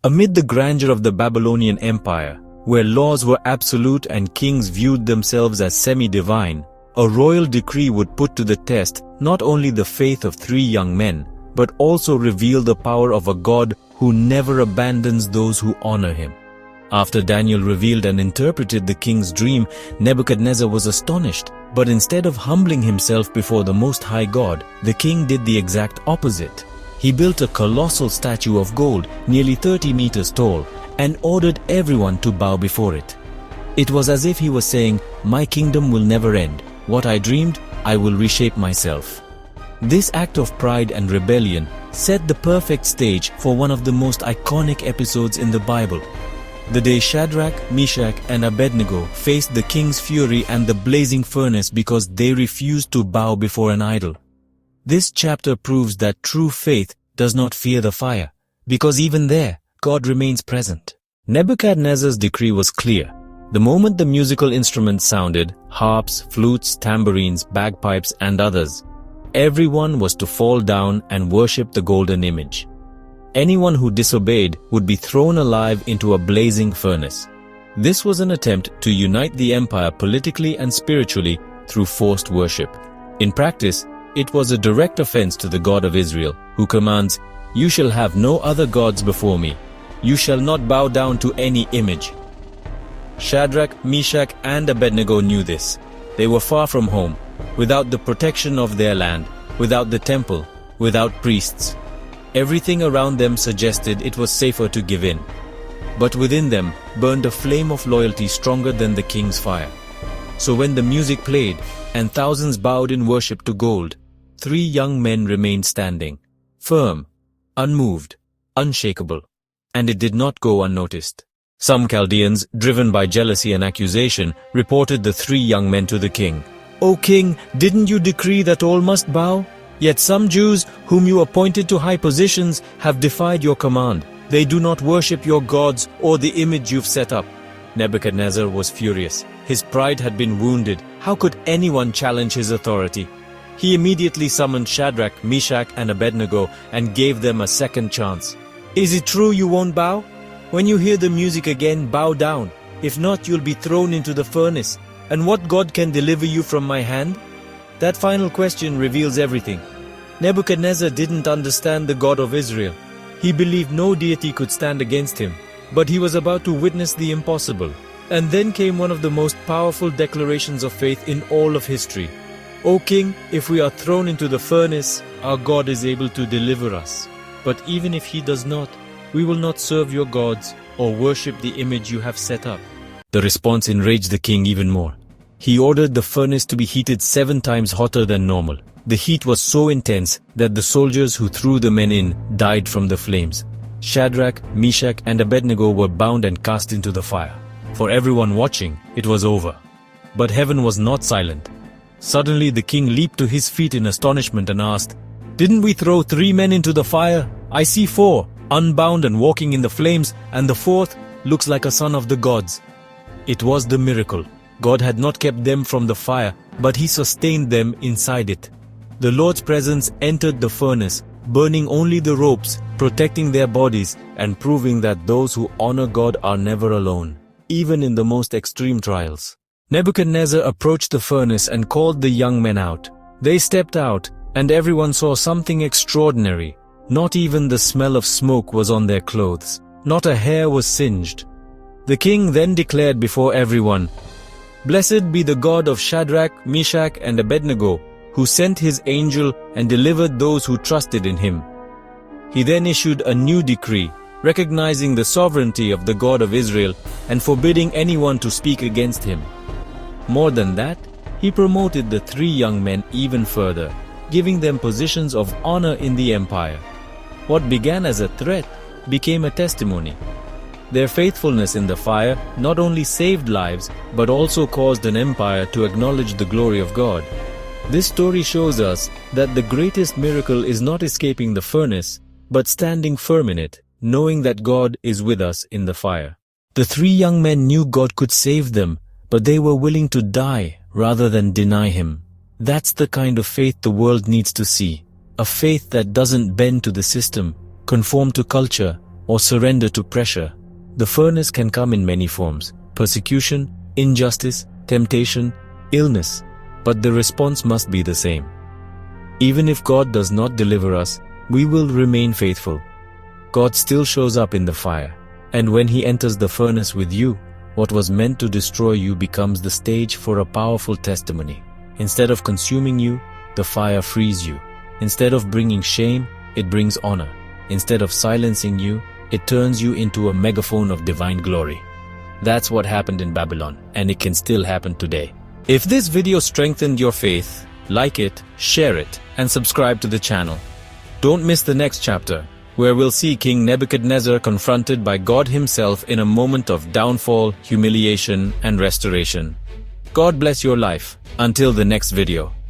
Amid the grandeur of the Babylonian Empire, where laws were absolute and kings viewed themselves as semi-divine, a royal decree would put to the test not only the faith of three young men, but also reveal the power of a God who never abandons those who honor him. After Daniel revealed and interpreted the king's dream, Nebuchadnezzar was astonished. But instead of humbling himself before the Most High God, the king did the exact opposite. He built a colossal statue of gold, nearly 30 meters tall, and ordered everyone to bow before it. It was as if he was saying, "My kingdom will never end. What I dreamed, I will reshape myself." This act of pride and rebellion set the perfect stage for one of the most iconic episodes in the Bible. The day Shadrach, Meshach, and Abednego faced the king's fury and the blazing furnace because they refused to bow before an idol. This chapter proves that true faith does not fear the fire, because even there, God remains present. Nebuchadnezzar's decree was clear. The moment the musical instruments sounded, harps, flutes, tambourines, bagpipes, and others, everyone was to fall down and worship the golden image. Anyone who disobeyed would be thrown alive into a blazing furnace. This was an attempt to unite the empire politically and spiritually through forced worship. In practice, it was a direct offense to the God of Israel, who commands, "You shall have no other gods before me. You shall not bow down to any image." Shadrach, Meshach, and Abednego knew this. They were far from home, without the protection of their land, without the temple, without priests. Everything around them suggested it was safer to give in. But within them burned a flame of loyalty stronger than the king's fire. So when the music played and thousands bowed in worship to gold, three young men remained standing, firm, unmoved, unshakable. And it did not go unnoticed. Some Chaldeans, driven by jealousy and accusation, reported the three young men to the king. "O king, didn't you decree that all must bow? Yet some Jews, whom you appointed to high positions, have defied your command. They do not worship your gods or the image you've set up." Nebuchadnezzar was furious. His pride had been wounded. How could anyone challenge his authority? He immediately summoned Shadrach, Meshach, and Abednego and gave them a second chance. "Is it true you won't bow? When you hear the music again, bow down. If not, you'll be thrown into the furnace. And what God can deliver you from my hand?" That final question reveals everything. Nebuchadnezzar didn't understand the God of Israel. He believed no deity could stand against him, but he was about to witness the impossible. And then came one of the most powerful declarations of faith in all of history. "O king, if we are thrown into the furnace, our God is able to deliver us. But even if he does not, we will not serve your gods or worship the image you have set up." The response enraged the king even more. He ordered the furnace to be heated 7 times hotter than normal. The heat was so intense that the soldiers who threw the men in died from the flames. Shadrach, Meshach, and Abednego were bound and cast into the fire. For everyone watching, it was over. But heaven was not silent. Suddenly the king leaped to his feet in astonishment and asked, "Didn't we throw 3 men into the fire? I see 4, unbound and walking in the flames, and the 4th looks like a son of the gods." It was the miracle. God had not kept them from the fire, but he sustained them inside it. The Lord's presence entered the furnace, burning only the ropes, protecting their bodies, and proving that those who honor God are never alone, even in the most extreme trials. Nebuchadnezzar approached the furnace and called the young men out. They stepped out, and everyone saw something extraordinary. Not even the smell of smoke was on their clothes. Not a hair was singed. The king then declared before everyone, "Blessed be the God of Shadrach, Meshach, and Abednego, who sent his angel and delivered those who trusted in him." He then issued a new decree, recognizing the sovereignty of the God of Israel and forbidding anyone to speak against him. More than that, he promoted the 3 young men even further, giving them positions of honor in the empire. What began as a threat became a testimony. Their faithfulness in the fire not only saved lives, but also caused an empire to acknowledge the glory of God. This story shows us that the greatest miracle is not escaping the furnace, but standing firm in it, knowing that God is with us in the fire. The 3 young men knew God could save them, but they were willing to die rather than deny him. That's the kind of faith the world needs to see. A faith that doesn't bend to the system, conform to culture, or surrender to pressure. The furnace can come in many forms: persecution, injustice, temptation, illness. But the response must be the same. Even if God does not deliver us, we will remain faithful. God still shows up in the fire. And when He enters the furnace with you, what was meant to destroy you becomes the stage for a powerful testimony. Instead of consuming you, the fire frees you. Instead of bringing shame, it brings honor. Instead of silencing you, it turns you into a megaphone of divine glory. That's what happened in Babylon, and it can still happen today. If this video strengthened your faith, like it, share it, and subscribe to the channel. Don't miss the next chapter, where we'll see King Nebuchadnezzar confronted by God Himself in a moment of downfall, humiliation, and restoration. God bless your life. Until the next video.